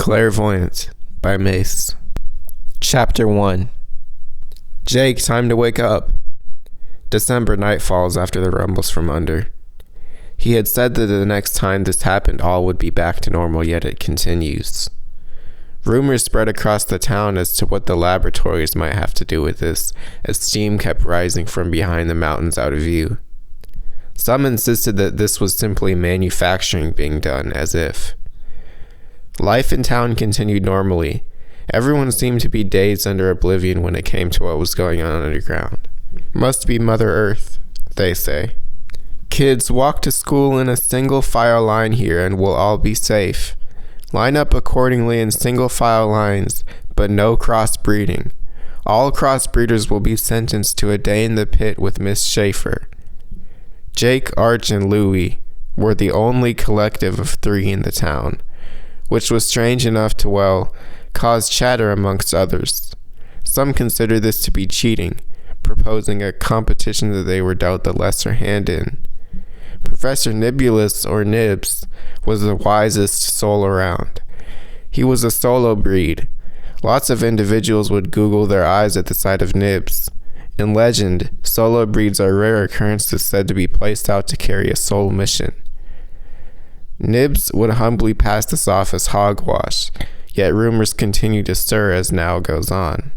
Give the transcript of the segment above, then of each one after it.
Clairvoyant by Mace. Chapter 1. Jake, time to wake up. December night falls after the rumbles from under. He had said that the next time this happened all would be back to normal, yet it continues. Rumors spread across the town as to what the laboratories might have to do with this, as steam kept rising from behind the mountains out of view. Some insisted that this was simply manufacturing being done, as if. Life in town continued normally. Everyone seemed to be dazed under oblivion when it came to what was going on underground. Must be Mother Earth, they say. Kids, walk to school in a single file line here and we'll all be safe. Line up accordingly in single file lines, but no crossbreeding. All crossbreeders will be sentenced to a day in the pit with Miss Schaefer. Jake, Arch, and Louie were the only collective of 3 in the town, which was strange enough to, cause chatter amongst others. Some consider this to be cheating, proposing a competition that they were dealt the lesser hand in. Professor Nibulus, or Nibs, was the wisest soul around. He was a solo breed. Lots of individuals would Google their eyes at the sight of Nibs. In legend, solo breeds are rare occurrences said to be placed out to carry a soul mission. Nibs would humbly pass this off as hogwash, yet rumors continue to stir as now goes on.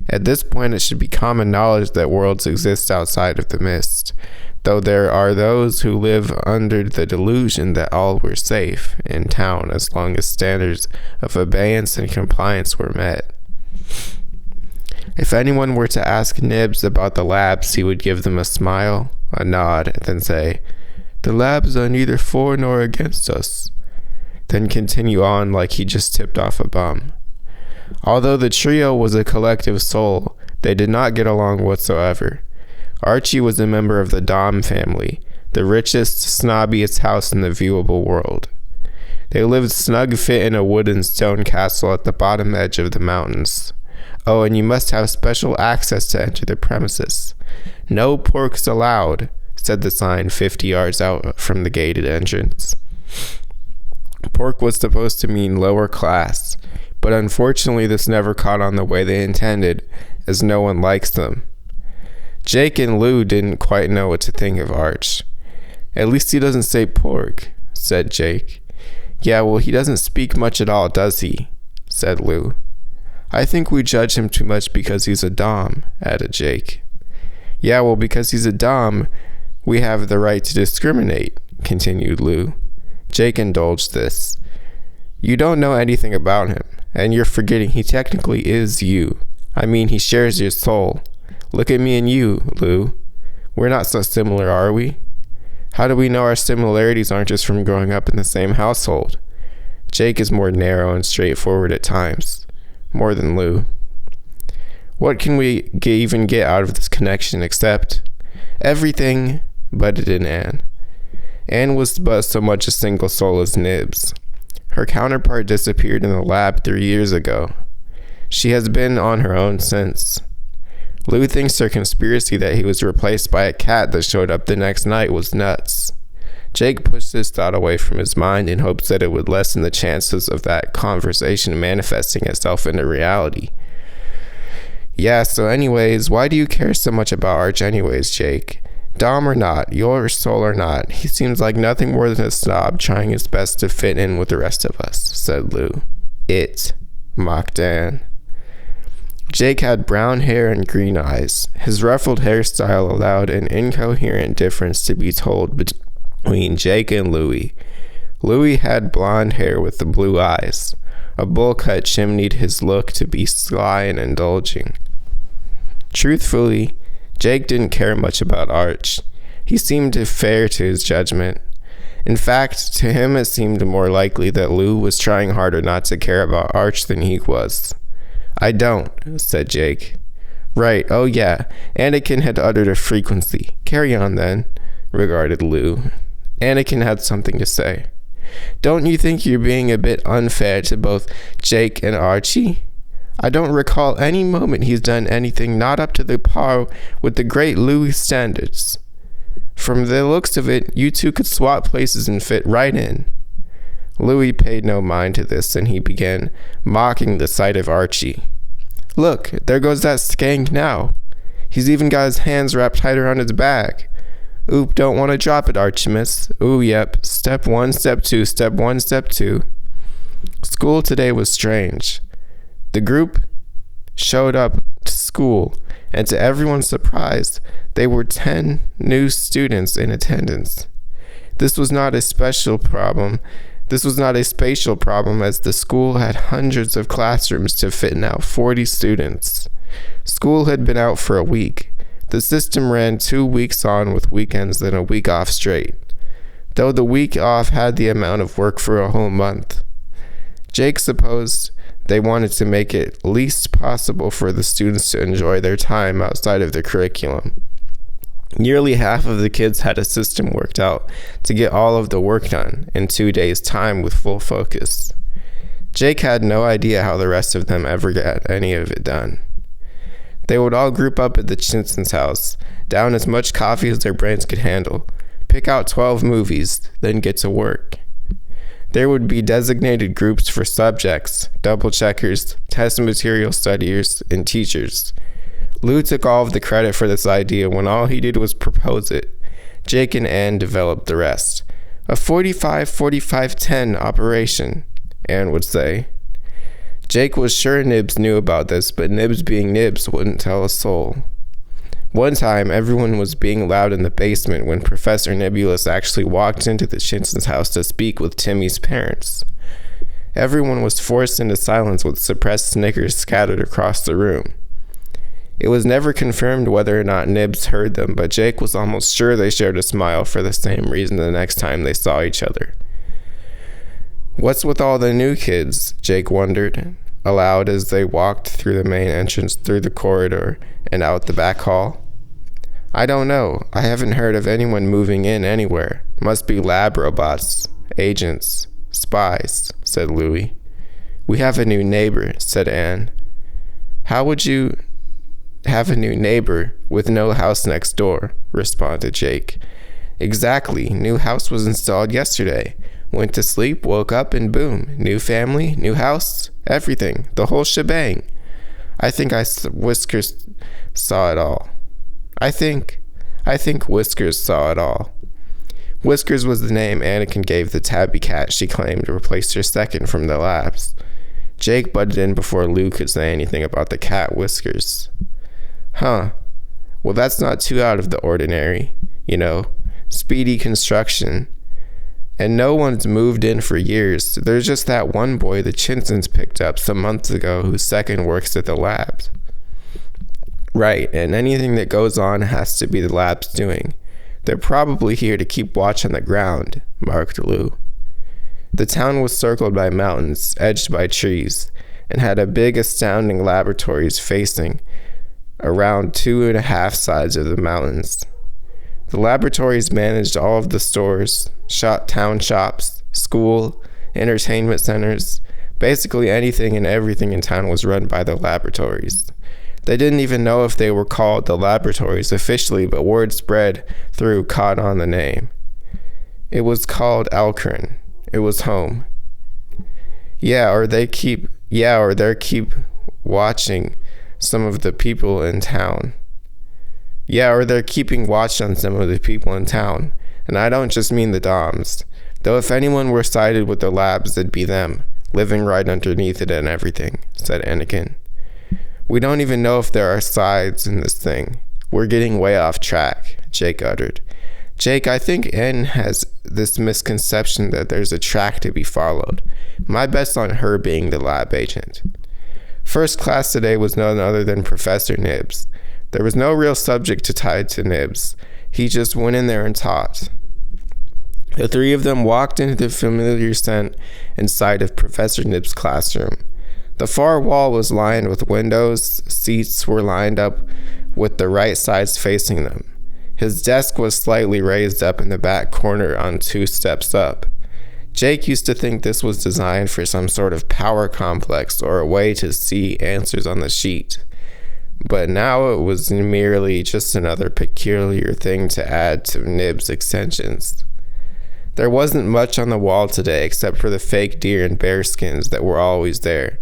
At this point, it should be common knowledge that worlds exist outside of the mist, though there are those who live under the delusion that all were safe in town as long as standards of abeyance and compliance were met. If anyone were to ask Nibs about the labs, he would give them a smile, a nod, then say, "The labs are neither for nor against us," then continue on like he just tipped off a bum. Although the trio was a collective soul, they did not get along whatsoever. Archie was a member of the Dom family, the richest, snobbiest house in the viewable world. They lived snug fit in a wooden stone castle at the bottom edge of the mountains. Oh, and you must have special access to enter the premises. "No porks allowed," said the sign 50 yards out from the gated entrance. Pork was supposed to mean lower class, but unfortunately this never caught on the way they intended, as no one likes them. Jake and Lou didn't quite know what to think of Arch. "At least he doesn't say pork," said Jake. "Yeah, well, he doesn't speak much at all, does he?" said Lou. "I think we judge him too much because he's a Dom," added Jake. "Yeah, well, because he's a Dom, we have the right to discriminate," continued Lou. Jake indulged this. "You don't know anything about him, and you're forgetting he technically is you. I mean, he shares your soul. Look at me and you, Lou. We're not so similar, are we? How do we know our similarities aren't just from growing up in the same household?" Jake is more narrow and straightforward at times, more than Lou. What can we even get out of this connection except everything but it in Anne. Anne was but so much a single soul as Nibs. Her counterpart disappeared in the lab 3 years ago. She has been on her own since. Lou thinks her conspiracy that he was replaced by a cat that showed up the next night was nuts. Jake pushed this thought away from his mind in hopes that it would lessen the chances of that conversation manifesting itself into reality. "Yeah, so anyways, why do you care so much about Arch anyways, Jake? Dom or not, your soul or not, he seems like nothing more than a snob trying his best to fit in with the rest of us," said Lou. "It," mocked Anne. Jake had brown hair and green eyes. His ruffled hairstyle allowed an incoherent difference to be told between Jake and Louie. Louie had blonde hair with the blue eyes. A bowl cut chimneyed his look to be sly and indulging. Truthfully, Jake didn't care much about Arch. He seemed fair to his judgment. In fact, to him it seemed more likely that Lou was trying harder not to care about Arch than he was. "I don't," said Jake. "Right, oh yeah, Anakin had uttered a frequency. Carry on then," regarded Lou. Anakin had something to say. "Don't you think you're being a bit unfair to both Jake and Archie? I don't recall any moment he's done anything not up to the par with the great Louis standards. From the looks of it, you two could swap places and fit right in." Louis paid no mind to this, and he began mocking the sight of Archie. "Look, there goes that skank now. He's even got his hands wrapped tight around his bag. Oop, don't want to drop it, Archimus. Ooh, yep. Step 1, step 2, step 1, step 2. School today was strange. The group showed up to school, and to everyone's surprise, there were 10 new students in attendance. This was not a spatial problem, as the school had hundreds of classrooms to fit now 40 students. School had been out for a week. The system ran 2 weeks on with weekends, then a week off straight, though the week off had the amount of work for a whole month. Jake supposed they wanted to make it least possible for the students to enjoy their time outside of the curriculum. Nearly half of the kids had a system worked out to get all of the work done in 2 days' time with full focus. Jake had no idea how the rest of them ever got any of it done. They would all group up at the Chinson's house, down as much coffee as their brains could handle, pick out 12 movies, then get to work. There would be designated groups for subjects, double checkers, test material studiers, and teachers. Lou took all of the credit for this idea when all he did was propose it. Jake and Ann developed the rest. A 45-45-10 operation, Ann would say. Jake was sure Nibs knew about this, but Nibs being Nibs wouldn't tell a soul. One time, everyone was being loud in the basement when Professor Nebulous actually walked into the Chinson's house to speak with Timmy's parents. Everyone was forced into silence with suppressed snickers scattered across the room. It was never confirmed whether or not Nibs heard them, but Jake was almost sure they shared a smile for the same reason the next time they saw each other. "What's with all the new kids?" Jake wondered, aloud as they walked through the main entrance, through the corridor, and out the back hall. "I don't know. I haven't heard of anyone moving in anywhere. Must be lab robots, agents, spies," said Louis. "We have a new neighbor," said Anne. "How would you have a new neighbor with no house next door?" responded Jake. "Exactly. New house was installed yesterday. Went to sleep, woke up, and boom. New family, new house, everything. The whole shebang. I think Whiskers saw it all. I think Whiskers saw it all." Whiskers was the name Anakin gave the tabby cat she claimed replaced her second from the labs. Jake butted in before Lou could say anything about the cat Whiskers. "Huh. Well, that's not too out of the ordinary. Speedy construction. And no one's moved in for years. There's just that one boy the Chinsons picked up some months ago whose second works at the labs." "Right, and anything that goes on has to be the lab's doing. They're probably here to keep watch on the ground," marked Lou. The town was circled by mountains, edged by trees, and had a big, astounding laboratories facing around 2.5 sides of the mountains. The laboratories managed all of the stores, town shops, school, entertainment centers. Basically anything and everything in town was run by the laboratories. They didn't even know if they were called the laboratories officially, but word spread through caught on the name. It was called Alcrin. It was home. Or they're keep watching some of the people in town. Or they're keeping watch on some of the people in town. And I don't just mean the Doms. Though if anyone were sided with the labs, it'd be them, living right underneath it and everything," said Anakin. "We don't even know if there are sides in this thing. We're getting way off track," Jake uttered. "Jake, I think Ann has this misconception that there's a track to be followed. My bet's on her being the lab agent." First class today was none other than Professor Nibs. There was no real subject tied to Nibs. He just went in there and taught. The three of them walked into the familiar scent and sight of Professor Nibs' classroom. The far wall was lined with windows. Seats were lined up with the right sides facing them. His desk was slightly raised up in the back corner on 2 steps up. Jake used to think this was designed for some sort of power complex or a way to see answers on the sheet. But now it was merely just another peculiar thing to add to Nibs' extensions. There wasn't much on the wall today except for the fake deer and bear skins that were always there.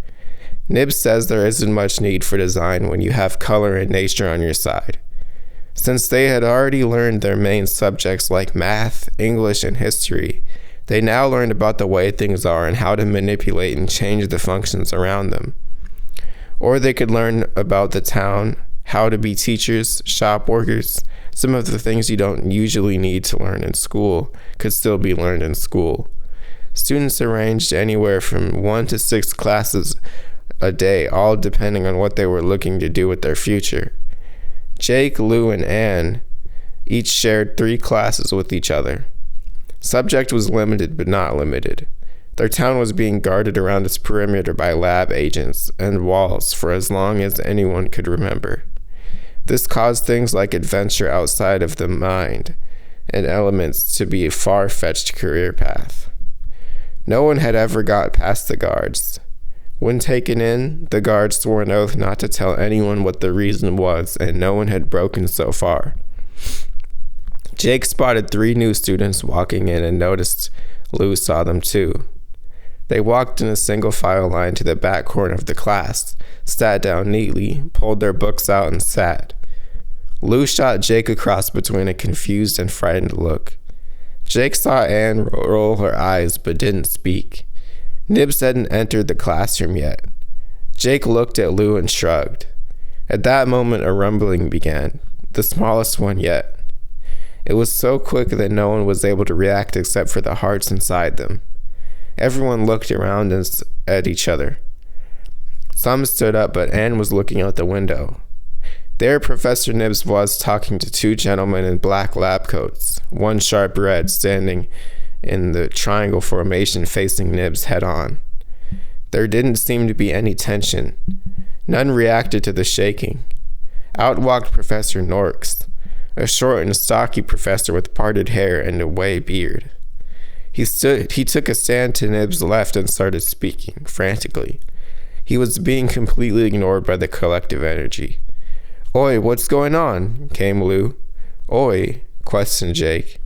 Nibs says there isn't much need for design when you have color and nature on your side. Since they had already learned their main subjects like math, English, and history, they now learned about the way things are and how to manipulate and change the functions around them. Or they could learn about the town, how to be teachers, shop workers. Some of the things you don't usually need to learn in school could still be learned in school. Students arranged anywhere from 1 to 6 classes a day, all depending on what they were looking to do with their future. Jake, Lou, and Anne each shared 3 classes with each other. Subject was limited but not limited. Their town was being guarded around its perimeter by lab agents and walls for as long as anyone could remember. This caused things like adventure outside of the mind and elements to be a far-fetched career path. No one had ever got past the guards. When taken in, the guards swore an oath not to tell anyone what the reason was, and no one had broken so far. Jake spotted 3 new students walking in and noticed Lou saw them too. They walked in a single file line to the back corner of the class, sat down neatly, pulled their books out, and sat. Lou shot Jake across between a confused and frightened look. Jake saw Anne roll her eyes but didn't speak. Nibs hadn't entered the classroom yet. Jake looked at Lou and shrugged. At that moment, a rumbling began, the smallest one yet. It was so quick that no one was able to react except for the hearts inside them. Everyone looked around at each other. Some stood up, but Anne was looking out the window. There, Professor Nibs was talking to 2 gentlemen in black lab coats, one sharp red standing in the triangle formation facing Nibs head on. There didn't seem to be any tension. None reacted to the shaking. Out walked Professor Norks, a short and stocky professor with parted hair and a way beard. He took a stand to Nibs' left and started speaking, frantically. He was being completely ignored by the collective energy. "Oi, what's going on?" came Lou. "Oi," questioned Jake.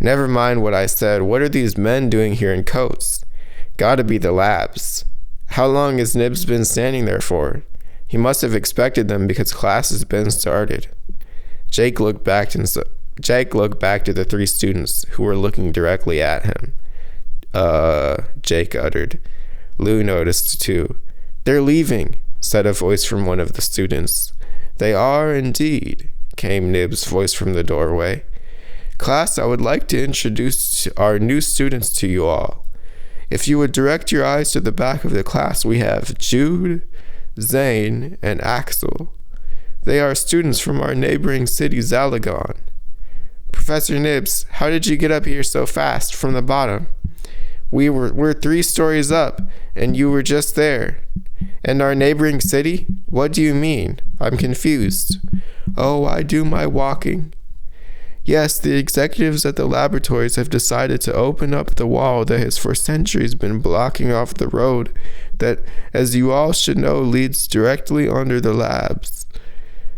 "Never mind what I said. What are these men doing here in coats? Gotta be the labs. How long has Nibs been standing there for? He must have expected them because class has been started." Jake looked back to the 3 students who were looking directly at him. Jake uttered. Lou noticed too. "They're leaving," said a voice from one of the students. "They are indeed," came Nibs' voice from the doorway. "Class, I would like to introduce our new students to you all. If you would direct your eyes to the back of the class, we have Jude, Zane, and Axel. They are students from our neighboring city, Zalagon. Professor Nibs, how did you get up here so fast from the bottom? We're 3 stories up, and you were just there. And our neighboring city? What do you mean? I'm confused." "Oh, I do my walking. Yes, the executives at the laboratories have decided to open up the wall that has for centuries been blocking off the road that, as you all should know, leads directly under the labs.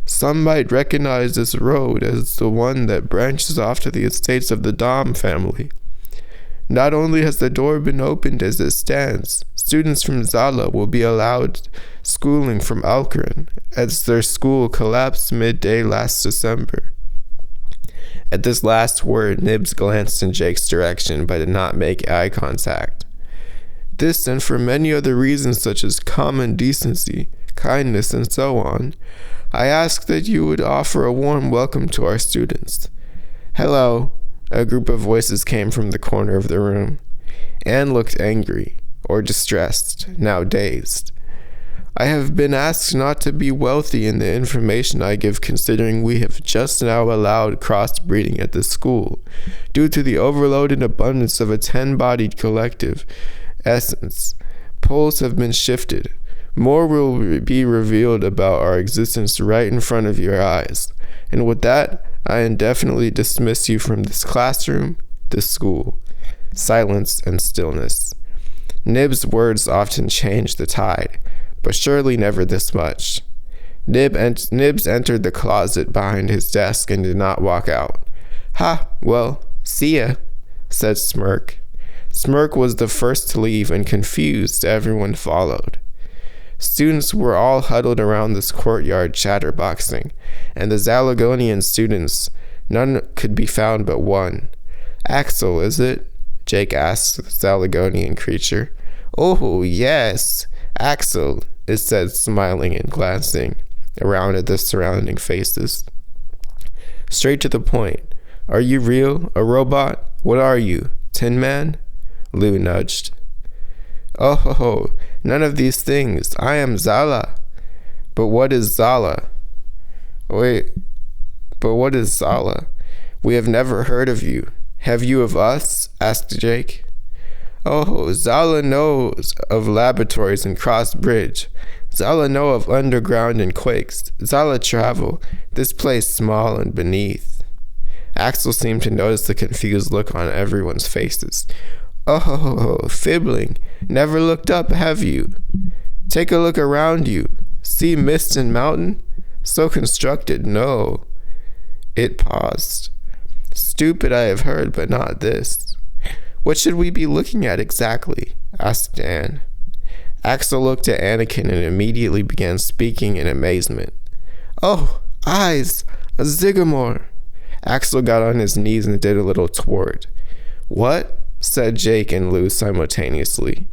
Some might recognize this road as the one that branches off to the estates of the Dom family. Not only has the door been opened as it stands, students from Zala will be allowed schooling from Alcaran, as their school collapsed midday last December." At this last word, Nibs glanced in Jake's direction but did not make eye contact. "This and for many other reasons such as common decency, kindness, and so on, I ask that you would offer a warm welcome to our students." "Hello," a group of voices came from the corner of the room. Anne looked angry, or distressed, now dazed. "I have been asked not to be wealthy in the information I give, considering we have just now allowed crossbreeding at the school, due to the overloaded abundance of a 10-bodied collective essence. Poles have been shifted. More will be revealed about our existence right in front of your eyes. And with that, I indefinitely dismiss you from this classroom, this school." Silence and stillness. Nib's words often changed the tide, but surely never this much. Nibs entered the closet behind his desk and did not walk out. "Ha, well, see ya," said Smirk. Smirk was the first to leave, and confused, everyone followed. Students were all huddled around this courtyard chatterboxing, and the Zalagonian students, none could be found but one. Axel, is it? Jake asked the Zalagonian creature. Oh, yes, Axel, it said, smiling and glancing around at the surrounding faces. Straight to the point. Are you real? A robot? What are you? Tin Man? Lou nudged. Oh ho ho, none of these things. I am Zala. But what is Zala? Wait, but what is Zala? We have never heard of you. Have you of us? Asked Jake. Oh, Zala knows of laboratories in Cross Bridge. Zala know of underground and quakes. Zala travel. This place small and beneath. Axel seemed to notice the confused look on everyone's faces. Oh, fibbling. Never looked up, have you? Take a look around you. See mist and mountain? So constructed, no. It paused. Stupid I have heard, but not this. What should we be looking at exactly? Asked Anne. Axel looked at Anakin and immediately began speaking in amazement. Oh, eyes! A Ziggamore! Axel got on his knees and did a little twort. What? Said Jake and Lou simultaneously.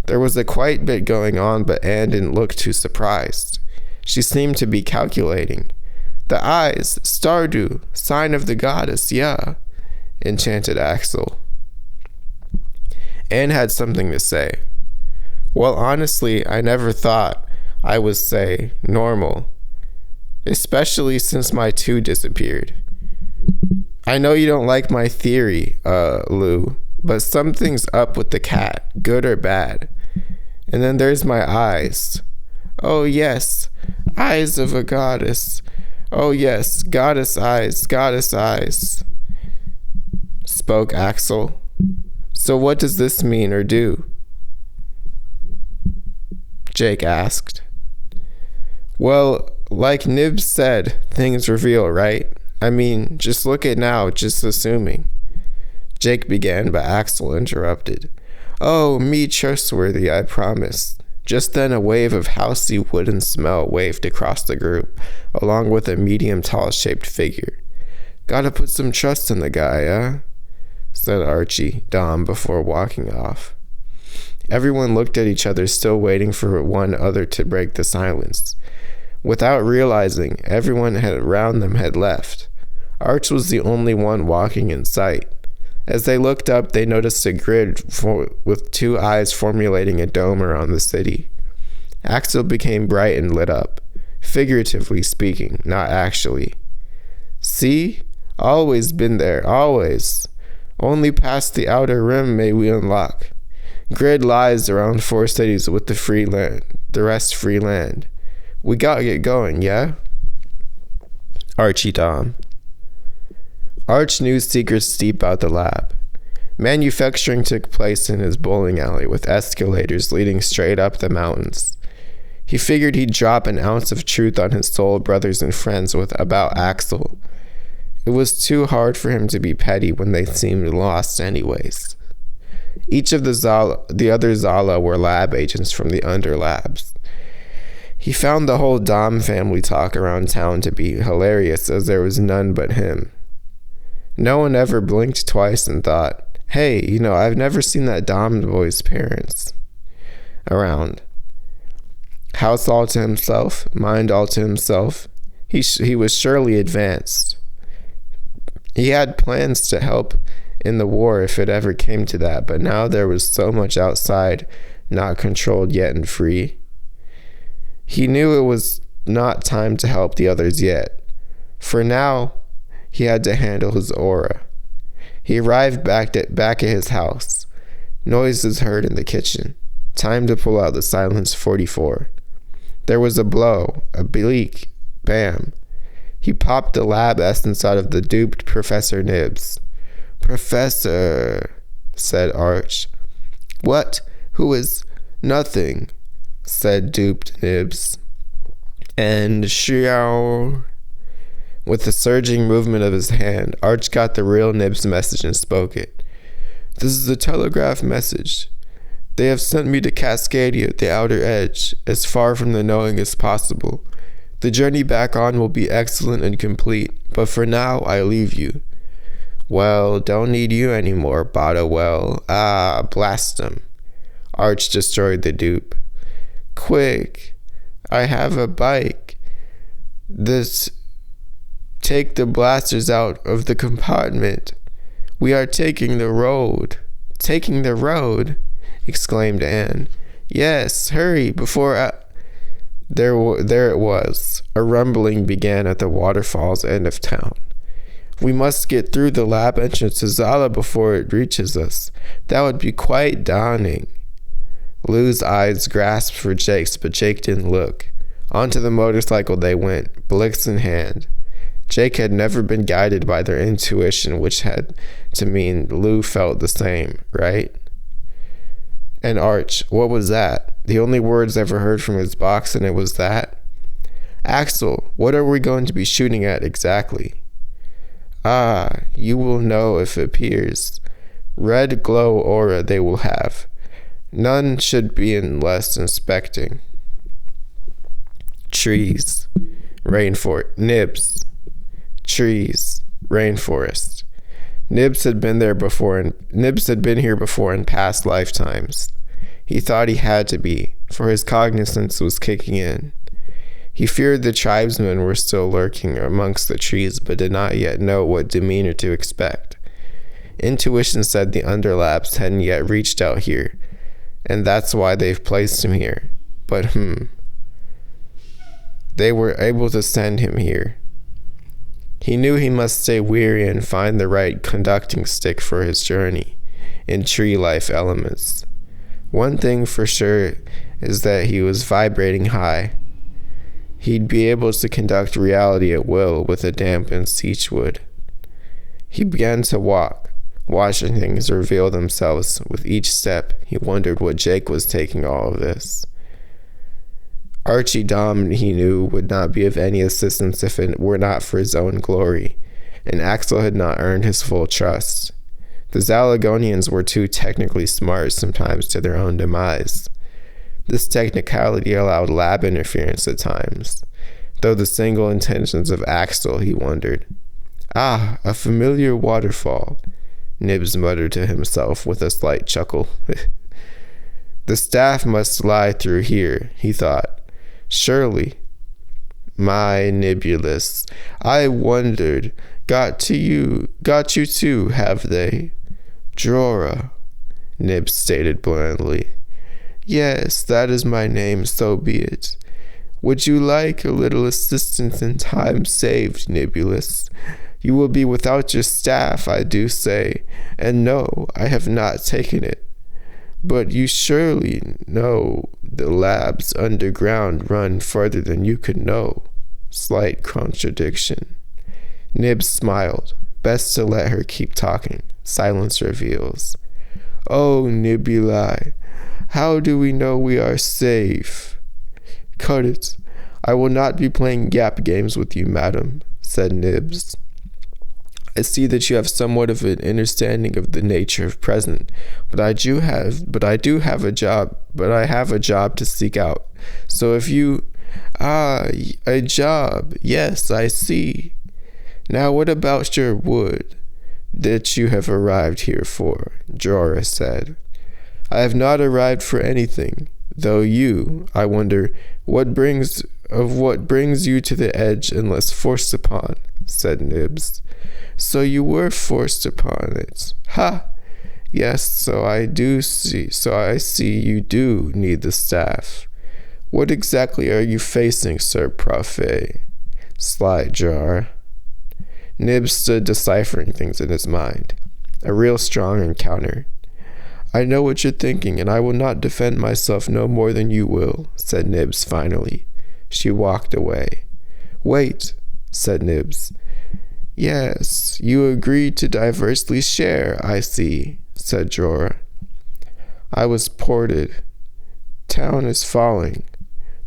There was a quite bit going on, but Anne didn't look too surprised. She seemed to be calculating. The eyes, Stardew, sign of the goddess, yeah, enchanted Axel. Anne had something to say. Well, honestly, I never thought I was, say, normal, especially since my 2 disappeared. I know you don't like my theory, Lou, but something's up with the cat, good or bad. And then there's my eyes. Oh, yes, eyes of a goddess. Oh, yes, goddess eyes, spoke Axel. So what does this mean or do? Jake asked. Well, like Nibs said, things reveal, right? I mean, just look at now, just assuming. Jake began, but Axel interrupted. Oh, me trustworthy, I promise. Just then a wave of housey wooden smell waved across the group, along with a medium tall-shaped figure. Gotta put some trust in the guy, eh? Said Archie, Dom, before walking off. Everyone looked at each other, still waiting for one other to break the silence. Without realizing, everyone around them had left. Arch was the only one walking in sight. As they looked up, they noticed a grid with 2 eyes formulating a dome around the city. Axel became bright and lit up, figuratively speaking, not actually. See? Always been there, always. Only past the outer rim may we unlock. Grid lies around 4 cities with the rest free land. We gotta get going, yeah? Archie Dom. Arch knew secrets deep out the lab. Manufacturing took place in his bowling alley with escalators leading straight up the mountains. He figured he'd drop an ounce of truth on his soul brothers and friends about Axel. It was too hard for him to be petty when they seemed lost anyways. Each of the other Zala were lab agents from the underlabs. He found the whole Dom family talk around town to be hilarious, as there was none but him. No one ever blinked twice and thought, hey, I've never seen that Dom boy's parents around. House all to himself, mind all to himself. He was surely advanced. He had plans to help in the war if it ever came to that, but now there was so much outside, not controlled yet and free. He knew it was not time to help the others yet. For now, he had to handle his aura. He arrived back at his house. Noises heard in the kitchen. Time to pull out the Silence 44. There was a blow, a bleak bam. He popped the lab essence out of the duped Professor Nibs. Professor, said Arch. What? Who is? Nothing, said duped Nibs. And Xiao. With the surging movement of his hand, Arch got the real Nibs' message and spoke it. This is a telegraph message. They have sent me to Cascadia, the outer edge, as far from the knowing as possible. The journey back on will be excellent and complete, but for now, I leave you. Well, don't need you anymore, Botawell. Ah, blast him. Arch destroyed the dupe. Quick, I have a bike. Take the blasters out of the compartment. We are taking the road. Taking the road? Exclaimed Anne. Yes, hurry, before There it was. A rumbling began at the waterfall's end of town. We must get through the lab entrance to Zala before it reaches us. That would be quite daunting. Lou's eyes grasped for Jake's, but Jake didn't look. Onto the motorcycle they went, blix in hand. Jake had never been guided by their intuition, which had to mean Lou felt the same, right? And Arch, what was that? The only words ever heard from his box, and it was that? Axel, what are we going to be shooting at exactly? Ah, you will know if it appears. Red glow aura they will have. None should be in less inspecting. Trees. Rainforest. Nibs. Trees. Rainforest. Nibs had been here before in past lifetimes. He thought he had to be, for his cognizance was kicking in. He feared the tribesmen were still lurking amongst the trees, but did not yet know what demeanor to expect. Intuition said the Underlaps hadn't yet reached out here, and that's why they've placed him here. But they were able to send him here. He knew he must stay weary and find the right conducting stick for his journey in tree life elements. One thing for sure is that he was vibrating high. He'd be able to conduct reality at will with a dampened Seachwood. He began to walk, watching things reveal themselves. With each step, he wondered what Jake was taking all of this. Archie Dom, he knew, would not be of any assistance if it were not for his own glory, and Axel had not earned his full trust. The Zalagonians were too technically smart sometimes to their own demise. This technicality allowed lab interference at times, though the single intentions of Axel, he wondered. Ah, a familiar waterfall, Nibs muttered to himself with a slight chuckle. The staff must lie through here, he thought. Surely. My Nibulus, I wondered, got you too, have they? Drora, Nibs stated blandly. Yes, that is my name, so be it. Would you like a little assistance in time saved, Nibulus? You will be without your staff, I do say, and no, I have not taken it. But you surely know the labs underground run further than you could know. Slight contradiction. Nibs smiled. Best to let her keep talking. Silence reveals. Oh, Nibuli, how do we know we are safe? Cut it. I will not be playing gap games with you, madam, said Nibs. I see that you have somewhat of an understanding of the nature of present, but I have a job to seek out. So if you, a job, yes, I see. Now what about your wood that you have arrived here for? Jorah said. I have not arrived for anything, though I wonder, what brings you to the edge unless forced upon, said Nibs. So you were forced upon it. Ha! Yes, so I see you do need the staff. What exactly are you facing, Sir Prophet? Sly jar. Nibs stood deciphering things in his mind. A real strong encounter. I know what you're thinking, and I will not defend myself no more than you will, said Nibs finally. She walked away. Wait, said Nibs. Yes, you agreed to diversely share, I see, said Jorah. I was ported. Town is falling.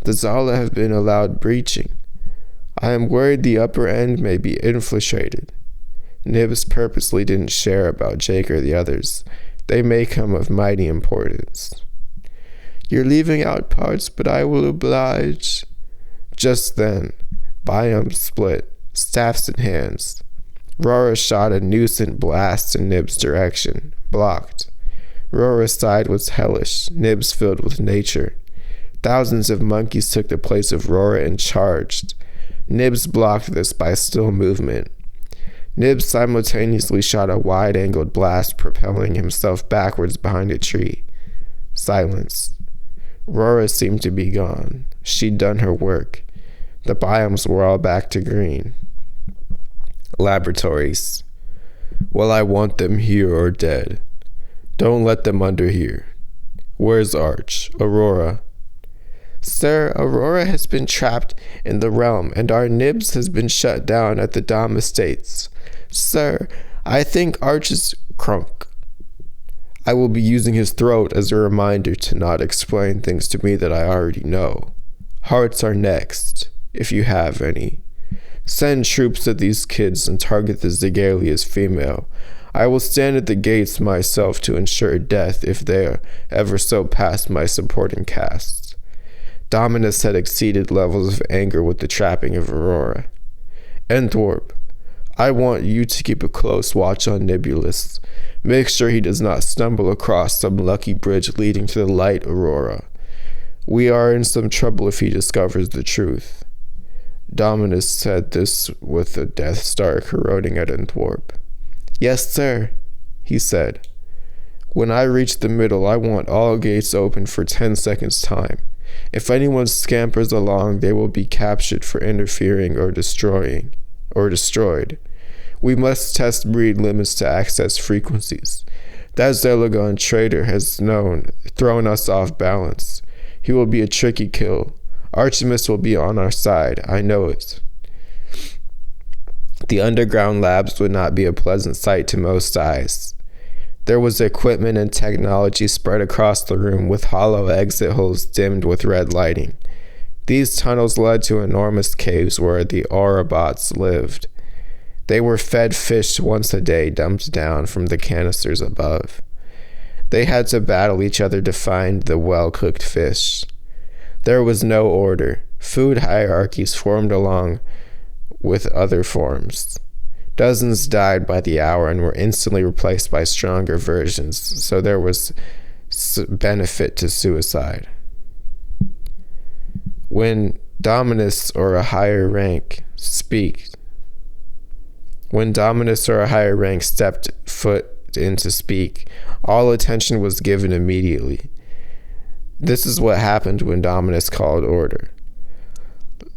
The Zala have been allowed breaching. I am worried the upper end may be infiltrated. Nibs purposely didn't share about Jake or the others. They may come of mighty importance. You're leaving out parts, but I will oblige. Just then, Biome split, staffs in hands. Rora shot a nuisant blast in Nib's direction, blocked. Rora's side was hellish, Nib's filled with nature. Thousands of monkeys took the place of Rora and charged. Nibs blocked this by still movement. Nibs simultaneously shot a wide-angled blast, propelling himself backwards behind a tree. Silence. Rora seemed to be gone. She'd done her work. The biomes were all back to green. Laboratories. Well, I want them here or dead. Don't let them under here. Where's Arch? Aurora? Sir, Aurora has been trapped in the realm, and our Nibs has been shut down at the Dom Estates. Sir, I think Arch is crunk. I will be using his throat as a reminder to not explain things to me that I already know. Hearts are next, if you have any. Send troops at these kids and target the Zigalia's female. I will stand at the gates myself to ensure death if they ever so pass my supporting cast. Dominus had exceeded levels of anger with the trapping of Aurora. Entwarp, I want you to keep a close watch on Nibulus. Make sure he does not stumble across some lucky bridge leading to the light, Aurora. We are in some trouble if he discovers the truth. Dominus said this with the Death Star corroding at Entwarp. Yes, sir, he said. When I reach the middle, I want all gates open for 10 seconds time. If anyone scampers along, they will be captured for interfering or destroyed. We must test breed limits to access frequencies. That Zelagon traitor has thrown us off balance. He will be a tricky kill. Artemis will be on our side. I know it. The underground labs would not be a pleasant sight to most eyes. There was equipment and technology spread across the room with hollow exit holes dimmed with red lighting. These tunnels led to enormous caves where the Autobots lived. They were fed fish once a day dumped down from the canisters above. They had to battle each other to find the well-cooked fish. There was no order. Food hierarchies formed along with other forms. Dozens died by the hour and were instantly replaced by stronger versions, so there was benefit to suicide. When Dominus or a higher rank stepped foot in to speak, all attention was given immediately. This is what happened when Dominus called order.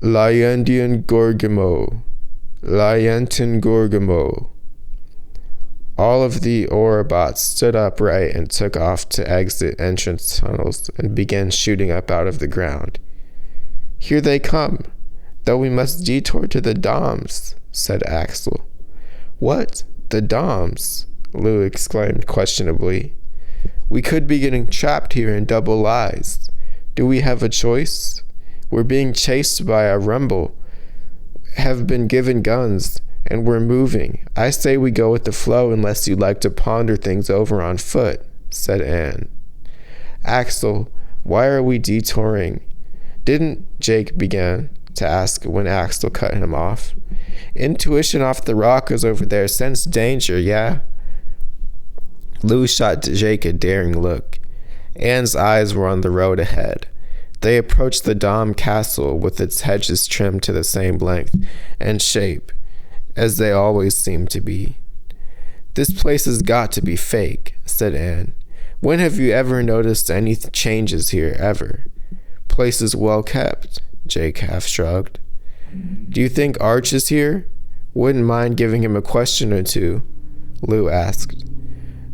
Lyentin Gorgamo. All of the Autobots stood upright and took off to exit entrance tunnels and began shooting up out of the ground. Here they come, though we must detour to the Doms, said Axel. What? The Doms? Lou exclaimed questionably. We could be getting trapped here in double lies. Do we have a choice? We're being chased by a rumble, have been given guns, and we're moving. I say we go with the flow unless you'd like to ponder things over on foot, said Anne. Axel, why are we detouring? Didn't Jake begin to ask when Axel cut him off. Intuition off the rockers over there. Sense danger, yeah? Lou shot Jake a daring look. Anne's eyes were on the road ahead. They approached the Dom castle with its hedges trimmed to the same length and shape, as they always seem to be. This place has got to be fake, said Anne. When have you ever noticed any changes here, ever? Place is well kept, Jake half shrugged. Do you think Arch is here? Wouldn't mind giving him a question or two, Lou asked.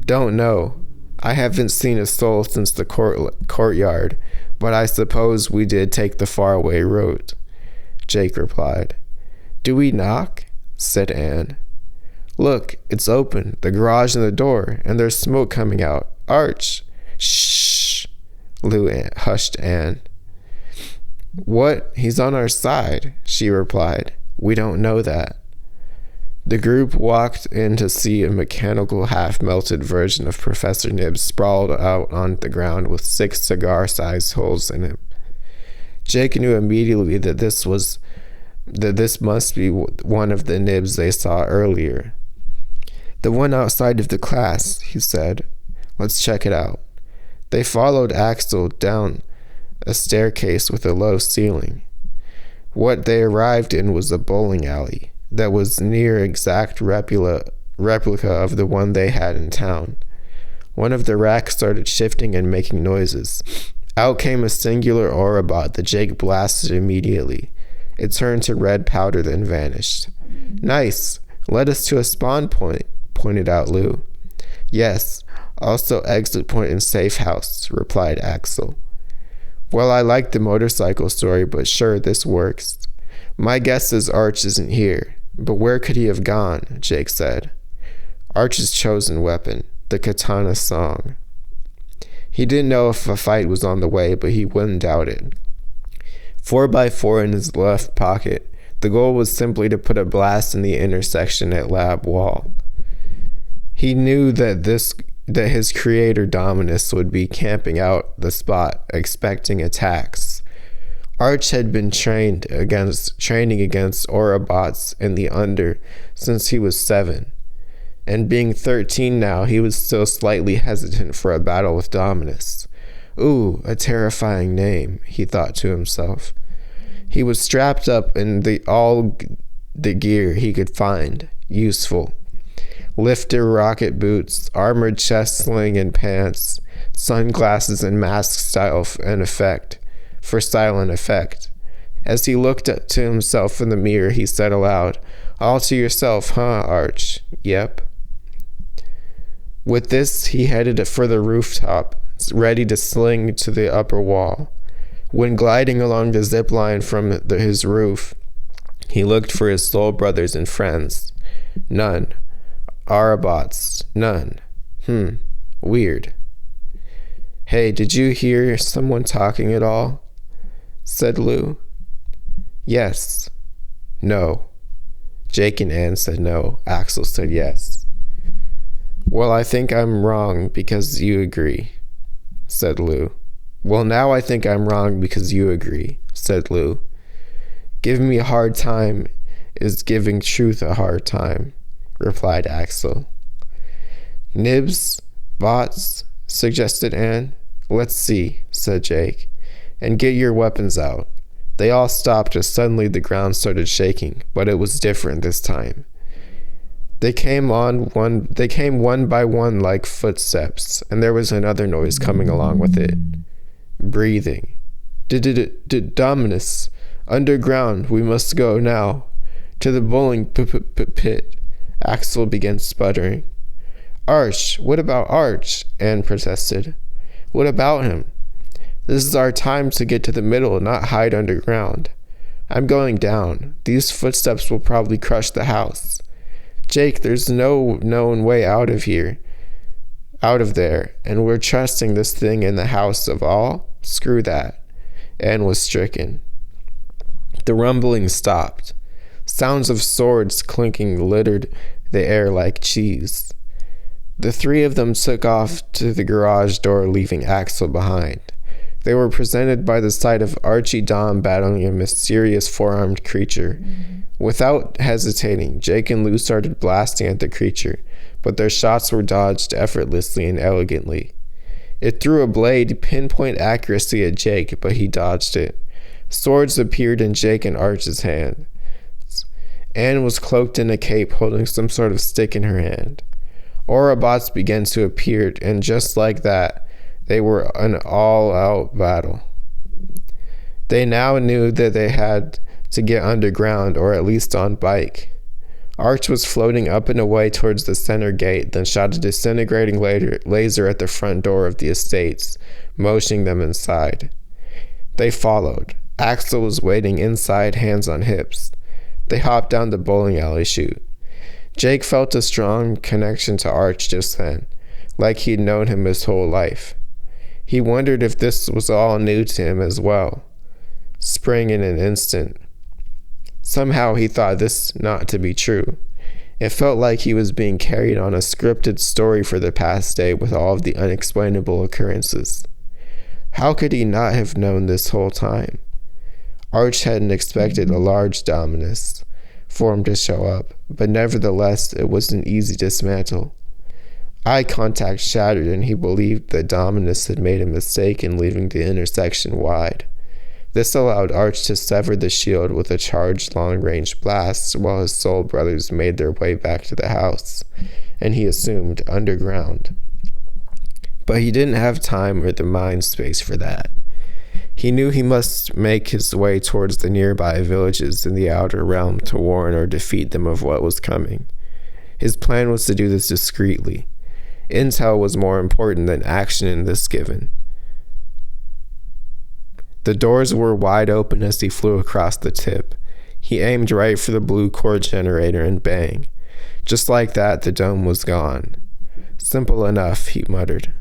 Don't know. I haven't seen a soul since the courtyard, but I suppose we did take the faraway road, Jake replied. Do we knock? Said Anne. Look, it's open, the garage and the door, and there's smoke coming out. Arch! Shh! Lou hushed Anne. What? He's on our side, she replied. We don't know that. The group walked in to see a mechanical, half-melted version of Professor Nibs sprawled out on the ground with 6 cigar-sized holes in him. Jake knew immediately that this must be one of the Nibs they saw earlier. "The one outside of the class," he said. "Let's check it out." They followed Axel down a staircase with a low ceiling. What they arrived in was a bowling alley that was near exact replica of the one they had in town. One of the racks started shifting and making noises. Out came a singular Orobot that Jake blasted immediately. It turned to red powder, then vanished. "Nice. Led us to a spawn point," pointed out Lou. "Yes. Also exit point and safe house," replied Axel. "Well, I like the motorcycle story, but sure, this works. My guess is Arch isn't here, but where could he have gone?" Jake said. "Arch's chosen weapon, the katana song." He didn't know if a fight was on the way, but he wouldn't doubt it. 4x4 in his left pocket, the goal was simply to put a blast in the intersection at lab wall. He knew that his creator Dominus would be camping out the spot, expecting attacks. Arch had been training against Orobots in the Under since he was 7, and being 13 now, he was still slightly hesitant for a battle with Dominus. Ooh, a terrifying name, he thought to himself. He was strapped up in all the gear he could find useful. Lifter rocket boots, armored chest sling and pants, sunglasses and mask for silent effect. As he looked to himself in the mirror, he said aloud, "All to yourself, huh, Arch?" "Yep." With this, he headed for the rooftop, ready to sling to the upper wall. When gliding along the zip line from his roof, he looked for his soul brothers and friends. None. Autobots. None. Weird. "Hey, did you hear someone talking at all?" said Lou. "Yes." "No." Jake and Ann said no. Axel said yes. "Well, I think I'm wrong because you agree," said Lou. "Well, now I think I'm wrong because you agree," said Lou. "Giving me a hard time is giving truth a hard time," replied Axel. "Nibs? Bots?" suggested Ann. "Let's see," said Jake. "And get your weapons out." They all stopped as suddenly the ground started shaking, but it was different this time. They came one by one like footsteps, and there was another noise coming along with it. Breathing. "Dominus. Underground. We must go now. To the bowling pit." Axel began sputtering. "Arch. What about Arch?" Anne protested. "What about him? This is our time to get to the middle, not hide underground. I'm going down. These footsteps will probably crush the house. Jake, there's no known way out of there, and we're trusting this thing in the house of all? Screw that." Anne was stricken. The rumbling stopped. Sounds of swords clinking littered the air like cheese. The three of them took off to the garage door, leaving Axel behind. They were presented by the sight of Archie Dom battling a mysterious four-armed creature. Without hesitating, Jake and Lou started blasting at the creature, but their shots were dodged effortlessly and elegantly. It threw a blade pinpoint accuracy at Jake, but he dodged it. Swords appeared in Jake and Arch's hand. Anne was cloaked in a cape, holding some sort of stick in her hand. Autobots began to appear, and just like that, they were an all-out battle. They now knew that they had to get underground, or at least on bike. Arch was floating up and away towards the center gate, then shot a disintegrating laser at the front door of the estates, motioning them inside. They followed. Axel was waiting inside, hands on hips. They hopped down the bowling alley chute. Jake felt a strong connection to Arch just then, like he'd known him his whole life. He wondered if this was all new to him as well. Spring in an instant. Somehow he thought this not to be true. It felt like he was being carried on a scripted story for the past day with all of the unexplainable occurrences. How could he not have known this whole time? Arch hadn't expected a large Dominus form to show up, but nevertheless, it was an easy dismantle. Eye contact shattered, and he believed that Dominus had made a mistake in leaving the intersection wide. This allowed Arch to sever the shield with a charged long-range blast while his soul brothers made their way back to the house, and he assumed underground. But he didn't have time or the mind space for that. He knew he must make his way towards the nearby villages in the outer realm to warn or defeat them of what was coming. His plan was to do this discreetly. Intel was more important than action in this given. The doors were wide open as he flew across the tip. He aimed right for the blue core generator and bang. Just like that, the dome was gone. Simple enough, he muttered.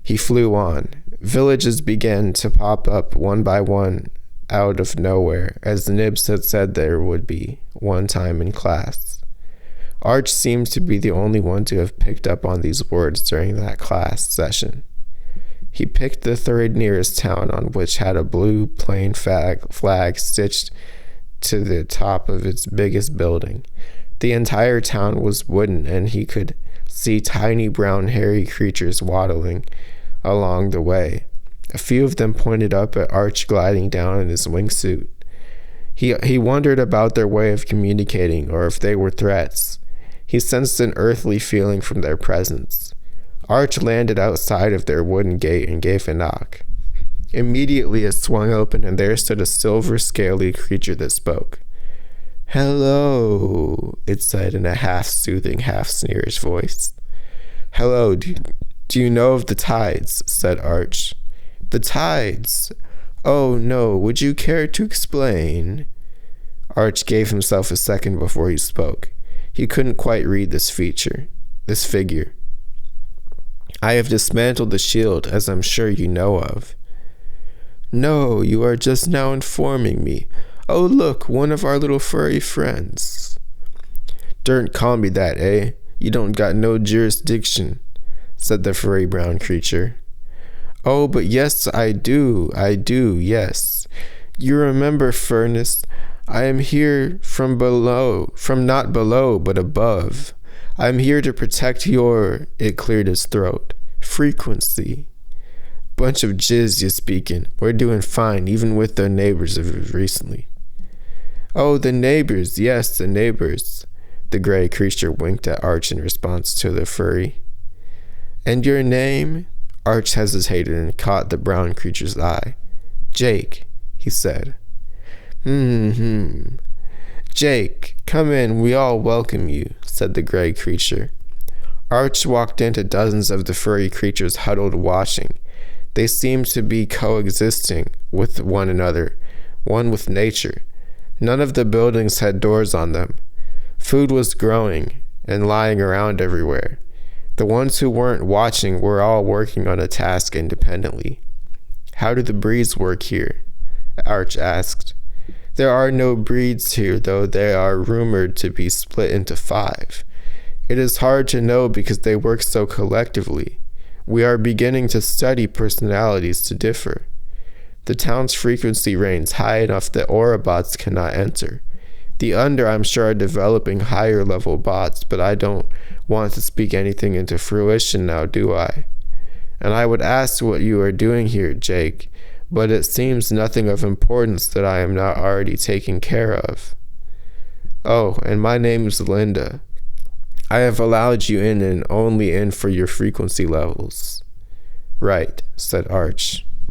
He flew on. Villages began to pop up one by one out of nowhere, as Nibs had said there would be one time in class. Arch seemed to be the only one to have picked up on these words during that class session. He picked the third nearest town, on which had a blue plain flag stitched to the top of its biggest building. The entire town was wooden, and he could see tiny brown hairy creatures waddling along the way. A few of them pointed up at Arch gliding down in his wingsuit. He wondered about their way of communicating, or if they were threats. He sensed an earthly feeling from their presence. Arch landed outside of their wooden gate and gave a knock. Immediately it swung open, and there stood a silver scaly creature that spoke. "Hello," it said in a half-soothing, half-sneerish voice. "Hello, do you know of the tides?" said Arch. "The tides? Oh no, would you care to explain?" Arch gave himself a second before he spoke. He couldn't quite read this figure. "I have dismantled the shield, as I'm sure you know of." "No, you are just now informing me. Oh look, one of our little furry friends." "Don't call me that, eh? You don't got no jurisdiction," said the furry brown creature. "Oh, but yes, I do, yes. You remember, Furnace, I am here from not below, but above. I'm here to protect your," it cleared his throat, "frequency." "Bunch of jizz you speaking. We're doing fine, even with the neighbors of recently." "Oh, the neighbors, yes, the neighbors." The gray creature winked at Arch in response to the furry. "And your name?" Arch hesitated and caught the brown creature's eye. "Jake," he said. "Jake, come in, we all welcome you," said the gray creature. Arch walked into dozens of the furry creatures huddled watching. They seemed to be coexisting with one another, one with nature. None of the buildings had doors on them. Food was growing and lying around everywhere. The ones who weren't watching were all working on a task independently. "How do the breeds work here?" Arch asked. "There are no breeds here, though they are rumored to be split into 5. It is hard to know because they work so collectively. We are beginning to study personalities to differ. The town's frequency range high enough that aura bots cannot enter. The Under, I'm sure, are developing higher level bots, but I don't want to speak anything into fruition now, do I? And I would ask what you are doing here, Jake, but it seems nothing of importance that I am not already taking care of." "Oh, and my name is Linda. I have allowed you in and only in for your frequency levels." "Right," said Arch.